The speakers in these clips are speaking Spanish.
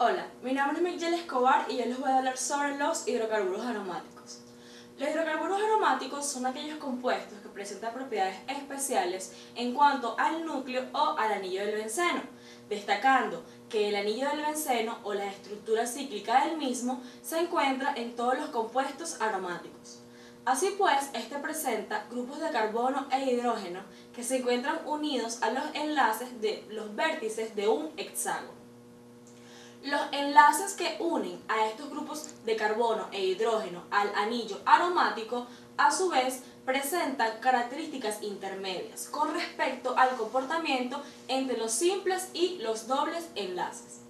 Hola, mi nombre es Miguel Escobar y yo les voy a hablar sobre los hidrocarburos aromáticos. Los hidrocarburos aromáticos son aquellos compuestos que presentan propiedades especiales en cuanto al núcleo o al anillo del benceno, destacando que el anillo del benceno o la estructura cíclica del mismo se encuentra en todos los compuestos aromáticos. Así pues, este presenta grupos de carbono e hidrógeno que se encuentran unidos a los enlaces de los vértices de un hexágono. Los enlaces que unen a estos grupos de carbono e hidrógeno al anillo aromático, a su vez, presentan características intermedias con respecto al comportamiento entre los simples y los dobles enlaces.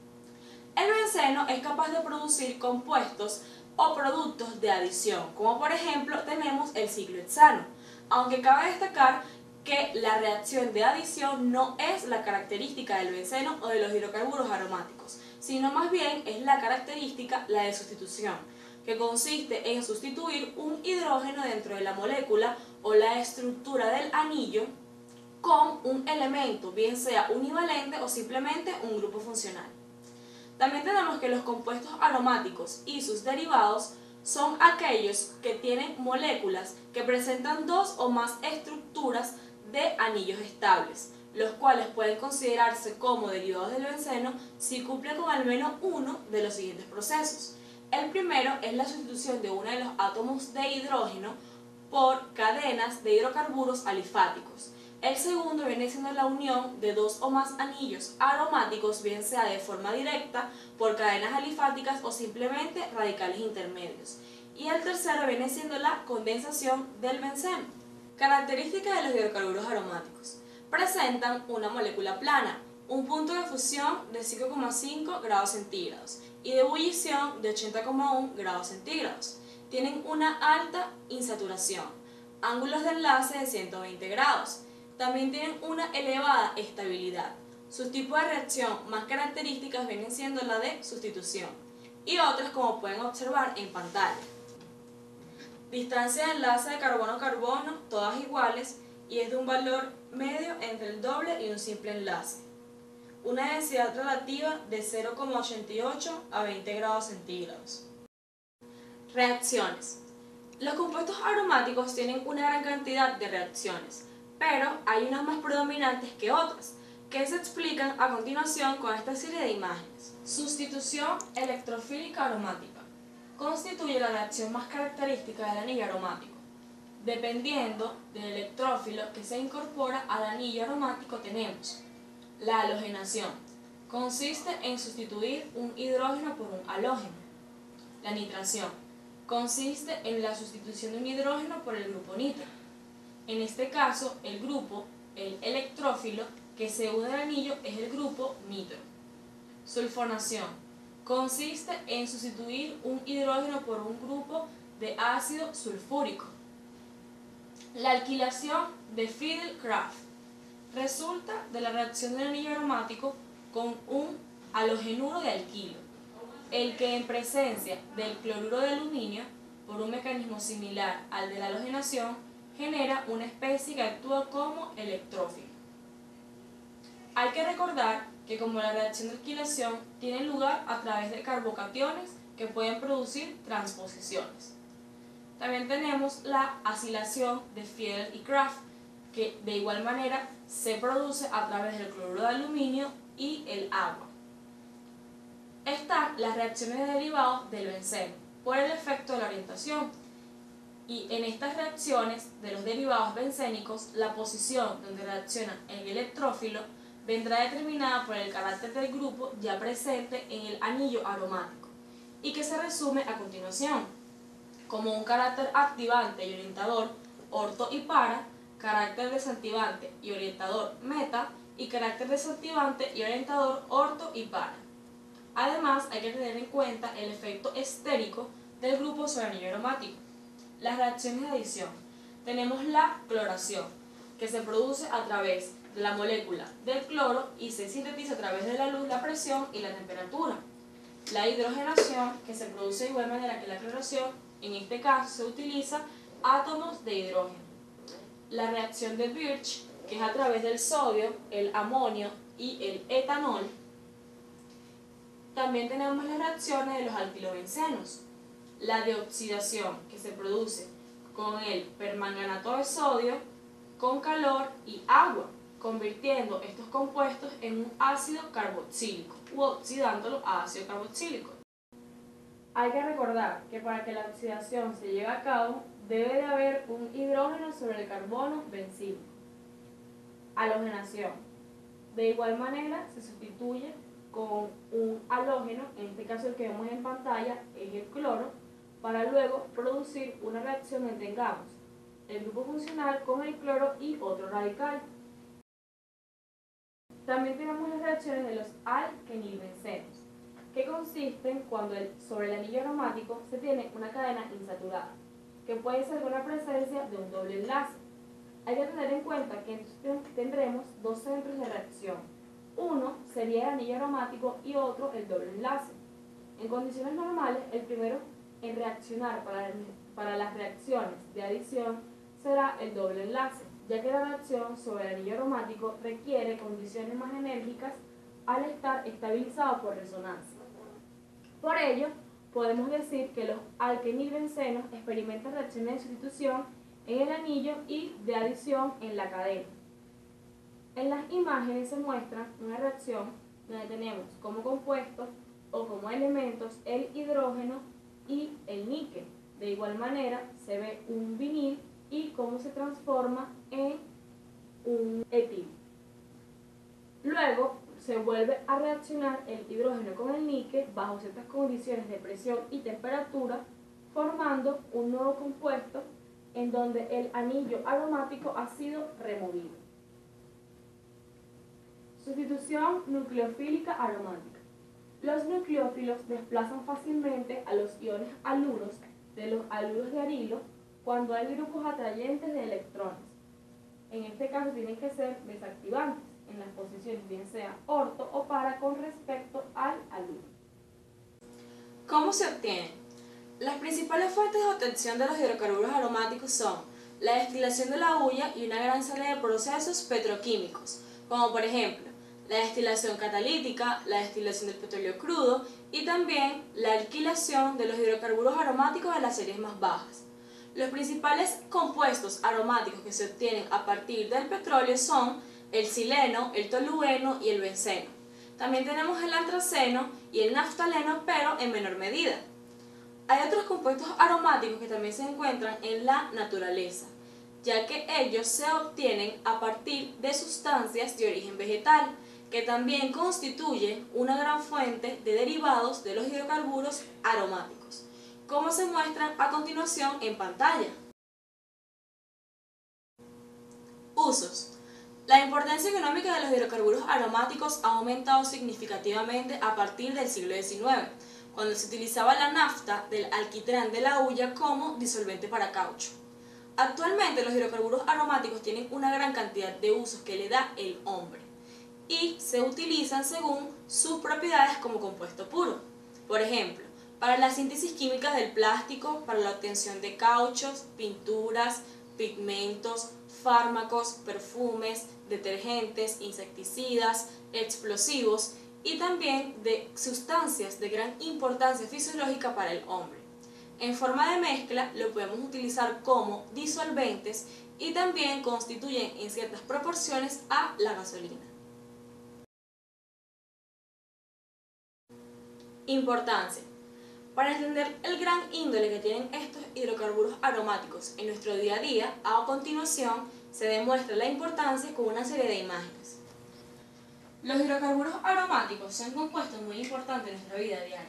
El benceno es capaz de producir compuestos o productos de adición, como por ejemplo tenemos el ciclohexano, aunque cabe destacar que la reacción de adición no es la característica del benceno o de los hidrocarburos aromáticos, sino más bien es la característica, la de sustitución, que consiste en sustituir un hidrógeno dentro de la molécula o la estructura del anillo con un elemento, bien sea univalente o simplemente un grupo funcional. También tenemos que los compuestos aromáticos y sus derivados son aquellos que tienen moléculas que presentan dos o más estructuras de anillos estables, los cuales pueden considerarse como derivados del benceno si cumplen con al menos uno de los siguientes procesos. El primero es la sustitución de uno de los átomos de hidrógeno por cadenas de hidrocarburos alifáticos. El segundo viene siendo la unión de dos o más anillos aromáticos, bien sea de forma directa, por cadenas alifáticas o simplemente radicales intermedios. Y el tercero viene siendo la condensación del benceno. Características de los hidrocarburos aromáticos. Presentan una molécula plana, un punto de fusión de 5,5 grados centígrados y de ebullición de 80,1 grados centígrados. Tienen una alta insaturación, ángulos de enlace de 120 grados. También tienen una elevada estabilidad. Sus tipos de reacción más características vienen siendo la de sustitución y otras como pueden observar en pantalla. Distancia de enlace de carbono-carbono, todas iguales, y es de un valor medio entre el doble y un simple enlace. Una densidad relativa de 0,88 a 20 grados centígrados. Reacciones. Los compuestos aromáticos tienen una gran cantidad de reacciones, pero hay unas más predominantes que otras, que se explican a continuación con esta serie de imágenes. Sustitución electrofílica aromática. Constituye la reacción más característica del anillo aromático. Dependiendo del electrófilo que se incorpora al anillo aromático tenemos la halogenación. Consiste en sustituir un hidrógeno por un halógeno. La nitración. Consiste en la sustitución de un hidrógeno por el grupo nitro. En este caso, el grupo, el electrófilo, que se une al anillo es el grupo nitro. Sulfonación. Consiste en sustituir un hidrógeno por un grupo de ácido sulfúrico. La alquilación de Friedel-Crafts resulta de la reacción del anillo aromático con un halogenuro de alquilo, el que en presencia del cloruro de aluminio, por un mecanismo similar al de la halogenación, genera una especie que actúa como electrófilo. Hay que recordar que como la reacción de alquilación tiene lugar a través de carbocationes que pueden producir transposiciones. También tenemos la acilación de Friedel y Crafts, que de igual manera se produce a través del cloruro de aluminio y el agua. Están las reacciones de derivados del benceno por el efecto de la orientación, y en estas reacciones de los derivados bencénicos la posición donde reacciona el electrófilo vendrá determinada por el carácter del grupo ya presente en el anillo aromático y que se resume a continuación como un carácter activante y orientador orto y para, carácter desactivante y orientador meta y carácter desactivante y orientador orto y para. Además, hay que tener en cuenta el efecto estérico del grupo sobre el anillo aromático. Las reacciones de adición. Tenemos la cloración, que se produce a través de la molécula del cloro y se sintetiza a través de la luz, la presión y la temperatura. La hidrogenación, que se produce de igual manera que la cloración, en este caso se utiliza átomos de hidrógeno. La reacción de Birch, que es a través del sodio, el amonio y el etanol. También tenemos las reacciones de los alquilobencenos. La deoxidación que se produce con el permanganato de sodio con calor y agua, convirtiendo estos compuestos en un ácido carboxílico u oxidándolo a ácido carboxílico. Hay que recordar que para que la oxidación se lleve a cabo debe de haber un hidrógeno sobre el carbono bencílico. Halogenación. De igual manera se sustituye con un halógeno, en este caso el que vemos en pantalla es el cloro, para luego producir una reacción en tengamos el grupo funcional con el cloro y otro radical. También tenemos las reacciones de los alquenilbencenos, que consisten cuando sobre el anillo aromático se tiene una cadena insaturada, que puede ser con la presencia de un doble enlace. Hay que tener en cuenta que tendremos dos centros de reacción. Uno sería el anillo aromático y otro el doble enlace. En condiciones normales, el primero en reaccionar para las reacciones de adición será el doble enlace, ya que la reacción sobre el anillo aromático requiere condiciones más enérgicas al estar estabilizado por resonancia. Por ello, podemos decir que los alquenilbencenos experimentan reacciones de sustitución en el anillo y de adición en la cadena. En las imágenes se muestra una reacción donde tenemos como compuestos o como elementos el hidrógeno y el níquel. De igual manera se ve un vinil y cómo se transforma en un etil. Luego se vuelve a reaccionar el hidrógeno con el níquel bajo ciertas condiciones de presión y temperatura, formando un nuevo compuesto en donde el anillo aromático ha sido removido. Sustitución nucleofílica aromática. Los nucleófilos desplazan fácilmente a los iones aluros de los haluro de arilo cuando hay grupos atrayentes de electrones. En este caso tienen que ser desactivantes en las posiciones bien sea orto o para con respecto al haluro. ¿Cómo se obtienen? Las principales fuentes de obtención de los hidrocarburos aromáticos son la destilación de la hulla y una gran serie de procesos petroquímicos, como por ejemplo la destilación catalítica, la destilación del petróleo crudo y también la alquilación de los hidrocarburos aromáticos de las series más bajas. Los principales compuestos aromáticos que se obtienen a partir del petróleo son el sileno, el tolueno y el benceno. También tenemos el antraceno y el naftaleno, pero en menor medida. Hay otros compuestos aromáticos que también se encuentran en la naturaleza, ya que ellos se obtienen a partir de sustancias de origen vegetal, que también constituyen una gran fuente de derivados de los hidrocarburos aromáticos, como se muestran a continuación en pantalla. Usos. La importancia económica de los hidrocarburos aromáticos ha aumentado significativamente a partir del siglo XIX, cuando se utilizaba la nafta del alquitrán de la hulla como disolvente para caucho. Actualmente los hidrocarburos aromáticos tienen una gran cantidad de usos que le da el hombre y se utilizan según sus propiedades como compuesto puro. Por ejemplo, para la síntesis química del plástico, para la obtención de cauchos, pinturas, pigmentos, fármacos, perfumes, detergentes, insecticidas, explosivos y también de sustancias de gran importancia fisiológica para el hombre. En forma de mezcla lo podemos utilizar como disolventes y también constituyen en ciertas proporciones a la gasolina. Importancia. Para entender el gran índole que tienen estos hidrocarburos aromáticos en nuestro día a día, a continuación se demuestra la importancia con una serie de imágenes. Los hidrocarburos aromáticos son compuestos muy importantes en nuestra vida diaria,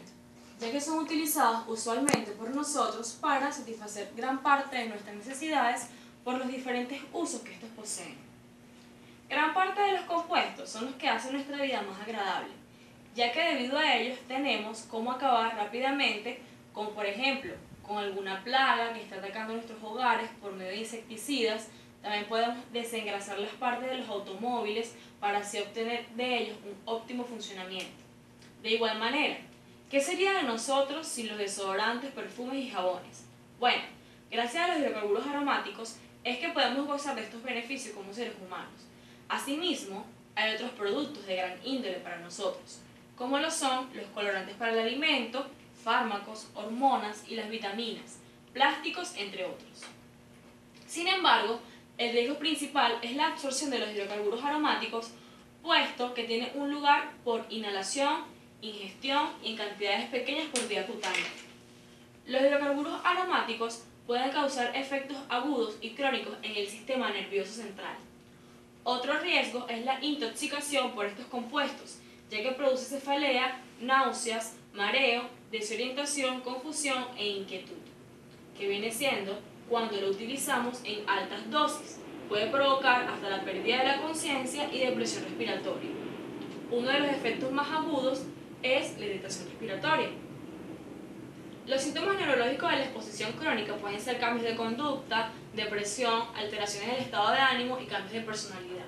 ya que son utilizados usualmente por nosotros para satisfacer gran parte de nuestras necesidades por los diferentes usos que estos poseen. Gran parte de los compuestos son los que hacen nuestra vida más agradable, ya que debido a ellos tenemos cómo acabar rápidamente con, por ejemplo, con alguna plaga que está atacando nuestros hogares por medio de insecticidas. También podemos desengrasar las partes de los automóviles para así obtener de ellos un óptimo funcionamiento. De igual manera, ¿qué sería de nosotros sin los desodorantes, perfumes y jabones? Bueno, gracias a los hidrocarburos aromáticos es que podemos gozar de estos beneficios como seres humanos. Asimismo, hay otros productos de gran índole para nosotros, como lo son los colorantes para el alimento, fármacos, hormonas y las vitaminas, plásticos, entre otros. Sin embargo, el riesgo principal es la absorción de los hidrocarburos aromáticos, puesto que tiene un lugar por inhalación, ingestión y en cantidades pequeñas por vía cutánea. Los hidrocarburos aromáticos pueden causar efectos agudos y crónicos en el sistema nervioso central. Otro riesgo es la intoxicación por estos compuestos, ya que produce cefalea, náuseas, mareo, desorientación, confusión e inquietud, que viene siendo cuando lo utilizamos en altas dosis. Puede provocar hasta la pérdida de la conciencia y depresión respiratoria. Uno de los efectos más agudos es la irritación respiratoria. Los síntomas neurológicos de la exposición crónica pueden ser cambios de conducta, depresión, alteraciones del estado de ánimo y cambios de personalidad.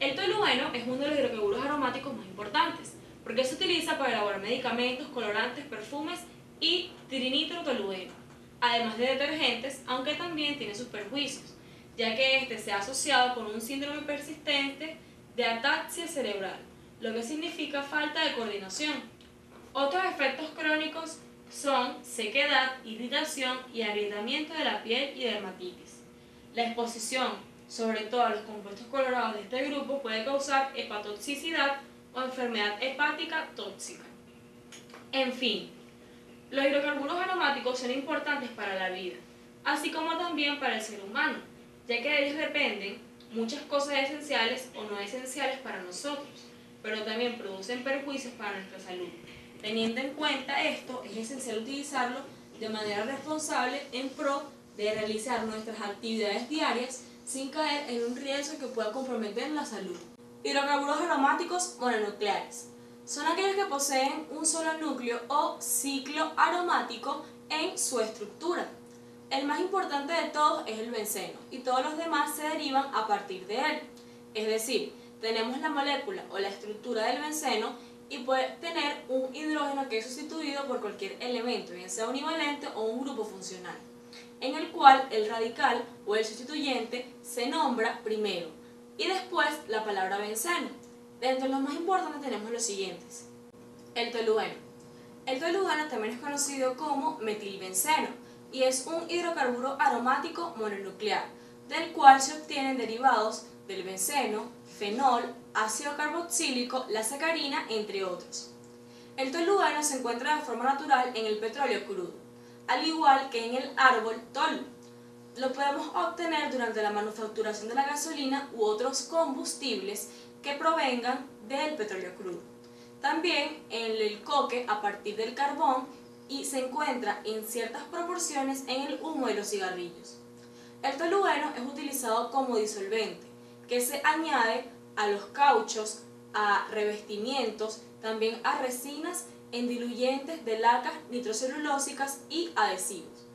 El tolueno es uno de los hidrocarburos aromáticos más importantes, porque se utiliza para elaborar medicamentos, colorantes, perfumes y trinitrotolueno, además de detergentes, aunque también tiene sus perjuicios, ya que este se ha asociado con un síndrome persistente de ataxia cerebral, lo que significa falta de coordinación. Otros efectos crónicos son sequedad, irritación y agrietamiento de la piel y dermatitis. La exposición, sobre todo a los compuestos colorados de este grupo, puede causar hepatotoxicidad o enfermedad hepática tóxica. En fin, los hidrocarburos aromáticos son importantes para la vida, así como también para el ser humano, ya que de ellos dependen muchas cosas esenciales o no esenciales para nosotros, pero también producen perjuicios para nuestra salud. Teniendo en cuenta esto, es esencial utilizarlo de manera responsable en pro de realizar nuestras actividades diarias sin caer en un riesgo que pueda comprometer la salud. Hidrocarburos aromáticos mononucleares son aquellos que poseen un solo núcleo o ciclo aromático en su estructura. El más importante de todos es el benceno y todos los demás se derivan a partir de él. Es decir, tenemos la molécula o la estructura del benceno y puede tener un hidrógeno que es sustituido por cualquier elemento, bien sea univalente o un grupo funcional, en el cual el radical o el sustituyente se nombra primero y después la palabra benceno. Dentro de los más importantes tenemos los siguientes. El tolueno. El tolueno también es conocido como metilbenceno y es un hidrocarburo aromático mononuclear, del cual se obtienen derivados del benceno, fenol, ácido carboxílico, la sacarina, entre otros. El tolueno se encuentra de forma natural en el petróleo crudo, al igual que en el árbol tolu. Lo podemos obtener durante la manufacturación de la gasolina u otros combustibles que provengan del petróleo crudo. También en el coque a partir del carbón y se encuentra en ciertas proporciones en el humo de los cigarrillos. El tolueno es utilizado como disolvente, que se añade a los cauchos, a revestimientos, también a resinas, en diluyentes de lacas nitrocelulósicas y adhesivos.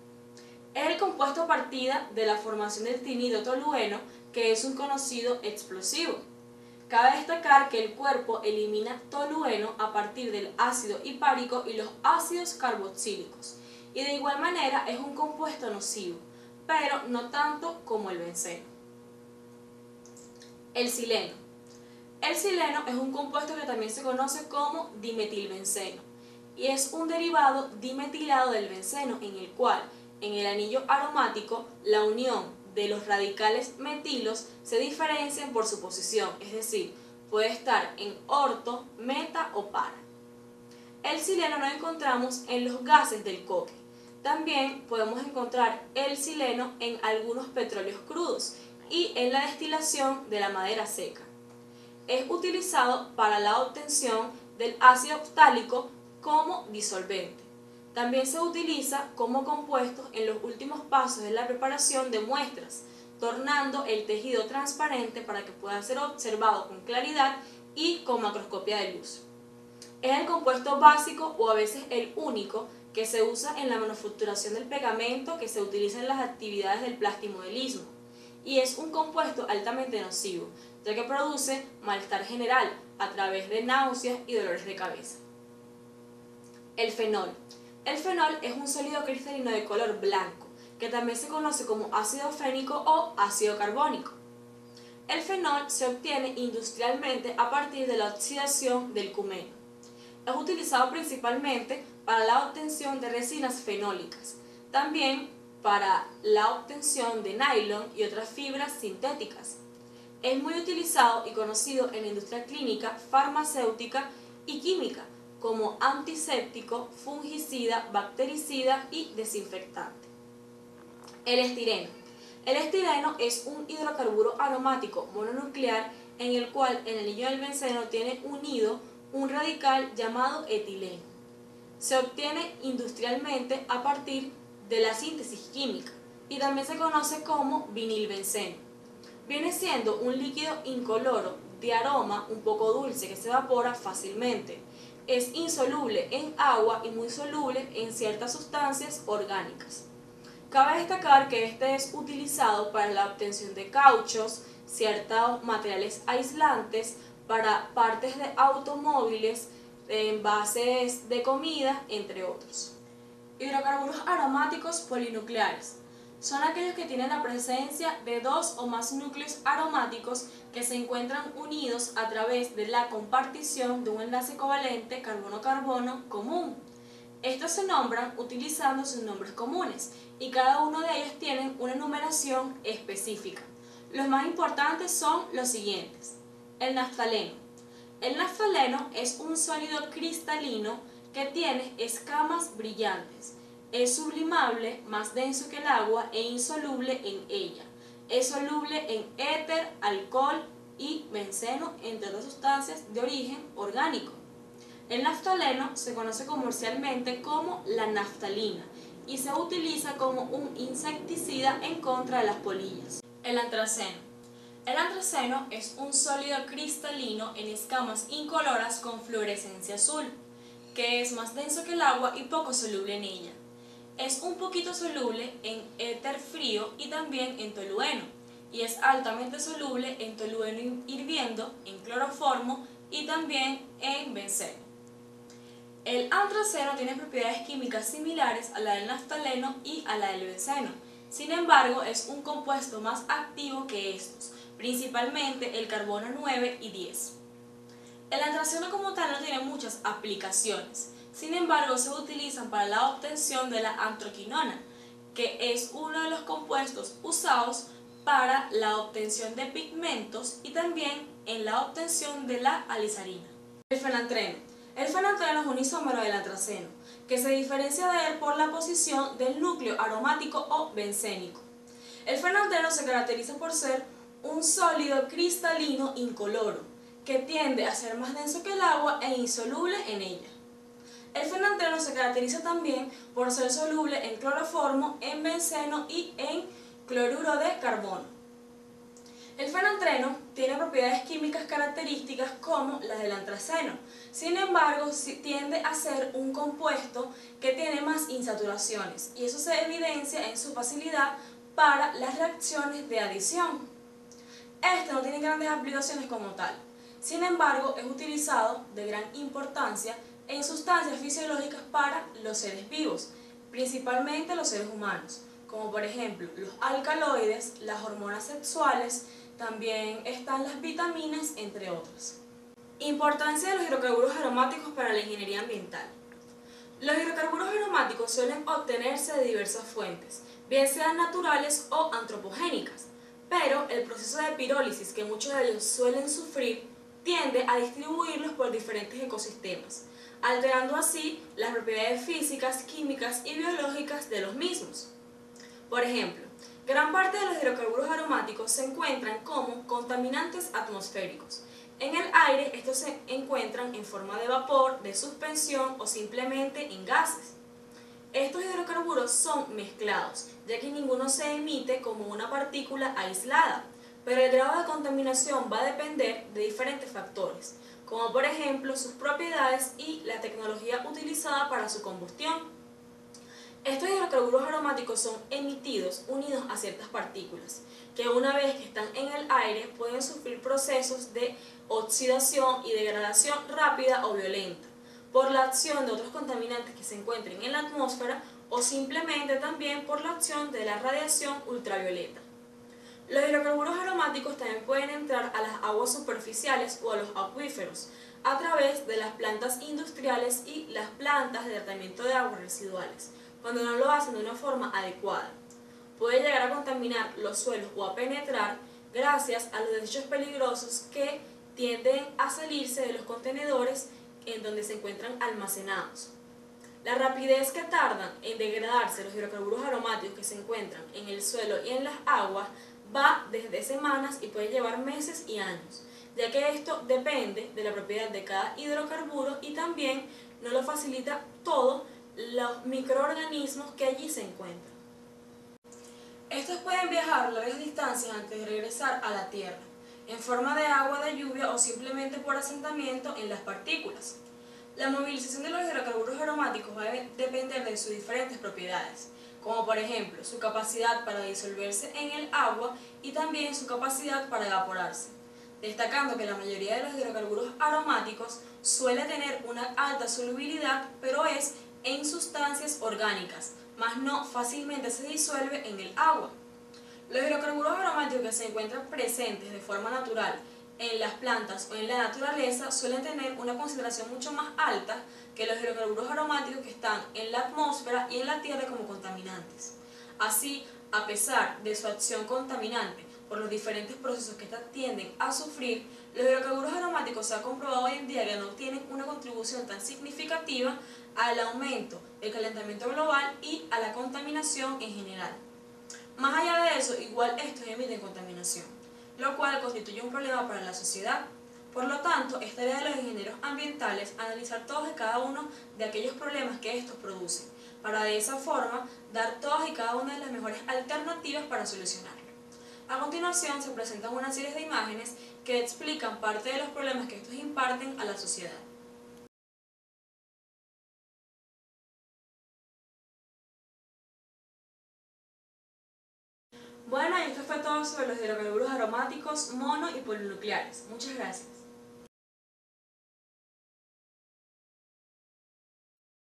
Es el compuesto a partir de la formación del trinitrotolueno, que es un conocido explosivo. Cabe destacar que el cuerpo elimina tolueno a partir del ácido hipárico y los ácidos carboxílicos, y de igual manera es un compuesto nocivo, pero no tanto como el benceno. El sileno. El sileno es un compuesto que también se conoce como dimetilbenceno y es un derivado dimetilado del benceno en el cual en el anillo aromático la unión de los radicales metilos se diferencian por su posición, es decir, puede estar en orto, meta o para. El sileno lo encontramos en los gases del coque. También podemos encontrar el sileno en algunos petróleos crudos y en la destilación de la madera seca. Es utilizado para la obtención del ácido ftálico como disolvente. También se utiliza como compuesto en los últimos pasos de la preparación de muestras, tornando el tejido transparente para que pueda ser observado con claridad y con macroscopía de luz. Es el compuesto básico o a veces el único que se usa en la manufacturación del pegamento que se utiliza en las actividades del plastimodelismo y es un compuesto altamente nocivo, ya que produce malestar general a través de náuseas y dolores de cabeza. El fenol. El fenol es un sólido cristalino de color blanco, que también se conoce como ácido fénico o ácido carbónico. El fenol se obtiene industrialmente a partir de la oxidación del cumeno. Es utilizado principalmente para la obtención de resinas fenólicas, también para la obtención de nylon y otras fibras sintéticas. Es muy utilizado y conocido en la industria clínica, farmacéutica y química como antiséptico, fungicida, bactericida y desinfectante. El estireno. El estireno es un hidrocarburo aromático mononuclear en el cual el anillo del benceno tiene unido un radical llamado etileno. Se obtiene industrialmente a partir de la síntesis química y también se conoce como vinilbenceno. Viene siendo un líquido incoloro de aroma un poco dulce que se evapora fácilmente. Es insoluble en agua y muy soluble en ciertas sustancias orgánicas. Cabe destacar que este es utilizado para la obtención de cauchos, ciertos materiales aislantes, para partes de automóviles, envases de comida, entre otros. Hidrocarburos aromáticos polinucleares. Son aquellos que tienen la presencia de dos o más núcleos aromáticos que se encuentran unidos a través de la compartición de un enlace covalente carbono-carbono común. Estos se nombran utilizando sus nombres comunes y cada uno de ellos tiene una numeración específica. Los más importantes son los siguientes. El naftaleno. El naftaleno es un sólido cristalino que tiene escamas brillantes. Es sublimable, más denso que el agua e insoluble en ella. Es soluble en éter, alcohol y benceno, entre otras sustancias de origen orgánico. El naftaleno se conoce comercialmente como la naftalina y se utiliza como un insecticida en contra de las polillas. El antraceno. El antraceno es un sólido cristalino en escamas incoloras con fluorescencia azul, que es más denso que el agua y poco soluble en ella. Es un poquito soluble en éter frío y también en tolueno, y es altamente soluble en tolueno hirviendo, en cloroformo y también en benceno. El antraceno tiene propiedades químicas similares a la del naftaleno y a la del benceno. Sin embargo, es un compuesto más activo que estos, principalmente el carbono 9 y 10. El antraceno como tal no tiene muchas aplicaciones. Sin embargo, se utilizan para la obtención de la antroquinona, que es uno de los compuestos usados para la obtención de pigmentos y también en la obtención de la alisarina. El fenantreno. El fenantreno es un isómero del antraceno, que se diferencia de él por la posición del núcleo aromático o bencénico. El fenantreno se caracteriza por ser un sólido cristalino incoloro, que tiende a ser más denso que el agua e insoluble en ella. El fenantreno se caracteriza también por ser soluble en cloroformo, en benceno y en cloruro de carbono. El fenantreno tiene propiedades químicas características como las del antraceno. Sin embargo, tiende a ser un compuesto que tiene más insaturaciones y eso se evidencia en su facilidad para las reacciones de adición. Este no tiene grandes aplicaciones como tal. Sin embargo, es utilizado de gran importancia en sustancias fisiológicas para los seres vivos, principalmente los seres humanos, como por ejemplo los alcaloides, las hormonas sexuales, también están las vitaminas, entre otras. Importancia de los hidrocarburos aromáticos para la ingeniería ambiental. Los hidrocarburos aromáticos suelen obtenerse de diversas fuentes, bien sean naturales o antropogénicas, pero el proceso de pirólisis que muchos de ellos suelen sufrir tiende a distribuirlos por diferentes ecosistemas, alterando así las propiedades físicas, químicas y biológicas de los mismos. Por ejemplo, gran parte de los hidrocarburos aromáticos se encuentran como contaminantes atmosféricos. En el aire estos se encuentran en forma de vapor, de suspensión o simplemente en gases. Estos hidrocarburos son mezclados, ya que ninguno se emite como una partícula aislada, pero el grado de contaminación va a depender de diferentes factores, como por ejemplo sus propiedades y la tecnología utilizada para su combustión. Estos hidrocarburos aromáticos son emitidos unidos a ciertas partículas, que una vez que están en el aire pueden sufrir procesos de oxidación y degradación rápida o violenta, por la acción de otros contaminantes que se encuentren en la atmósfera o simplemente también por la acción de la radiación ultravioleta. Los hidrocarburos aromáticos también pueden entrar a las aguas superficiales o a los acuíferos, a través de las plantas industriales y las plantas de tratamiento de aguas residuales, cuando no lo hacen de una forma adecuada. Puede llegar a contaminar los suelos o a penetrar gracias a los desechos peligrosos que tienden a salirse de los contenedores en donde se encuentran almacenados. La rapidez que tardan en degradarse los hidrocarburos aromáticos que se encuentran en el suelo y en las aguas va desde semanas y puede llevar meses y años, ya que esto depende de la propiedad de cada hidrocarburo y también no lo facilita todo los microorganismos que allí se encuentran. Estos pueden viajar largas distancias antes de regresar a la Tierra, en forma de agua de lluvia o simplemente por asentamiento en las partículas. La movilización de los hidrocarburos aromáticos va a depender de sus diferentes propiedades, como por ejemplo su capacidad para disolverse en el agua y también su capacidad para evaporarse, destacando que la mayoría de los hidrocarburos aromáticos suele tener una alta solubilidad, pero es en sustancias orgánicas, más no fácilmente se disuelve en el agua. Los hidrocarburos aromáticos que se encuentran presentes de forma natural en las plantas o en la naturaleza suelen tener una concentración mucho más alta que los hidrocarburos aromáticos que están en la atmósfera y en la tierra como contaminantes. Así, a pesar de su acción contaminante por los diferentes procesos que éstas tienden a sufrir, los hidrocarburos aromáticos se ha comprobado hoy en día que no tienen una contribución tan significativa al aumento del calentamiento global y a la contaminación en general. Más allá de eso, igual estos emiten contaminación, lo cual constituye un problema para la sociedad. Por lo tanto, es tarea de los ingenieros ambientales analizar todos y cada uno de aquellos problemas que estos producen, para de esa forma dar todas y cada una de las mejores alternativas para solucionarlo. A continuación se presentan una serie de imágenes que explican parte de los problemas que estos imparten a la sociedad. Bueno, y esto fue todo sobre los hidrocarburos aromáticos, mono y polinucleares. Muchas gracias.